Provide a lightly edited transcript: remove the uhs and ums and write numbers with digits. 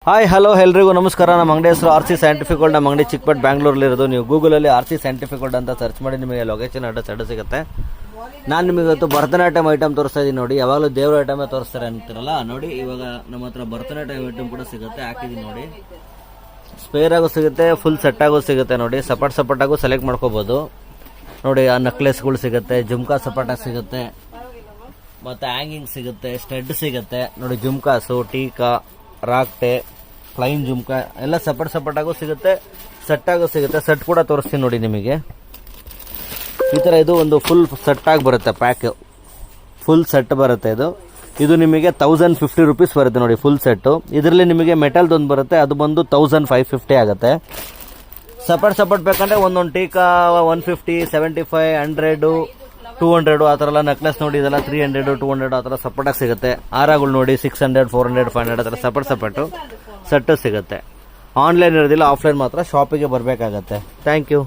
Hi hello ಎಲ್ರಿಗೂ ನಮಸ್ಕಾರ. ನಮ್ಮ ಅಂಗಡಿ ಹೆಸರು ಆರ್ ಸಿ ಸೈಂಟಿಫಿಕ್ ಗೋಲ್ಡ್. ನಮ್ಮ ಅಂಗಡಿ ಚಿಕ್ಕಪೇಟೆ ಬ್ಯಾಂಗ್ಳೂರಲ್ಲಿರೋದು. ನೀವು ಗೂಗಲಲ್ಲಿ ಆರ್ ಸಿ ಸೈಂಟಿಫಿಕ್ ಗೋಲ್ಡ್ ಅಂತ ಸರ್ಚ್ ಮಾಡಿ ನಿಮಗೆ ಲೊಕೇಶನ್ ಅಡ್ರೆಸ್ ಸಿಗುತ್ತೆ. ನಾನು ನಿಮಗೆ ಇವತ್ತು ಭರತನಾಟ್ಯಂ ಐಟಮ್ ತೋರಿಸ್ತಾ ಇದ್ದೀನಿ ನೋಡಿ. ಯಾವಾಗಲೂ ದೇವ್ರ ಐಟಮೇ ತೋರಿಸ್ತಾರೆ ಅಂತೀರಲ್ಲ ನೋಡಿ, ಇವಾಗ ನಮ್ಮ ಹತ್ರ ಭರತನಾಟ್ಯಂ ಐಟಮ್ ಕೂಡ ಸಿಗುತ್ತೆ. ಹಾಕಿದ್ದೀನಿ ನೋಡಿ. ಸ್ಪೇರ್ ಆಗೋ ಸಿಗುತ್ತೆ, ಫುಲ್ ಸೆಟ್ ಆಗೋ ಸಿಗುತ್ತೆ ನೋಡಿ. ಸಪಾಟ್ ಆಗೋ ಸೆಲೆಕ್ಟ್ ಮಾಡ್ಕೋಬೋದು ನೋಡಿ. ಆ ನೆಕ್ಲೆಸ್ಗಳು ಸಿಗುತ್ತೆ, ಜುಮ್ಕಾ ಸಪಾಟ ಸಿಗುತ್ತೆ, ಮತ್ತು ಹ್ಯಾಂಗಿಂಗ್ ಸಿಗುತ್ತೆ, ಸ್ಟಡ್ ಸಿಗುತ್ತೆ ನೋಡಿ. ಜುಮ್ಕಾಸು, ಟೀಕಾ, ರಾಕ್ಟೆ, ಫ್ಲೈನ್ ಜುಮ್ಕಾ ಎಲ್ಲ ಸಪಾಟ್ ಆಗೋ ಸಿಗುತ್ತೆ, ಸೆಟ್ ಆಗೋ ಸಿಗುತ್ತೆ. ಸೆಟ್ ಕೂಡ ತೋರಿಸ್ತೀನಿ ನೋಡಿ ನಿಮಗೆ. ಈ ಥರ ಇದು ಒಂದು ಫುಲ್ ಸೆಟ್ ಆಗಿ ಬರುತ್ತೆ. ಪ್ಯಾಕ್ ಫುಲ್ ಸೆಟ್ ಬರುತ್ತೆ. ಇದು ನಿಮಗೆ 1050 ರೂಪೀಸ್ ಬರುತ್ತೆ ನೋಡಿ ಫುಲ್ ಸೆಟ್ಟು. ಇದರಲ್ಲಿ ನಿಮಗೆ ಮೆಟಲ್ದೊಂದು ಬರುತ್ತೆ, ಅದು ಬಂದು 1550 ಆಗುತ್ತೆ. ಸಪಾಟ್ ಬೇಕಂದ್ರೆ ಒಂದೊಂದು ಟೀಕಾ 150, 75, 100, 200 ಆ ಥರ ಎಲ್ಲ ನೆಕ್ಲೆಸ್ ನೋಡಿ. ಇದೆಲ್ಲ 300, 200 ಆ ಥರ ಸಪೋರ್ಟಾಗಿ ಸಿಗುತ್ತೆ. ಹಾರಗಳು ನೋಡಿ 600, 400, 500 ಆ ಥರ ಸಪೋರ್ಟು ಸೆಟ್ಟು ಸಿಗುತ್ತೆ. ಆನ್ಲೈನ್ ಇರೋದಿಲ್ಲ, ಆಫ್ಲೈನ್ ಮಾತ್ರ ಶಾಪಿಗೆ ಬರಬೇಕಾಗತ್ತೆ. Thank you.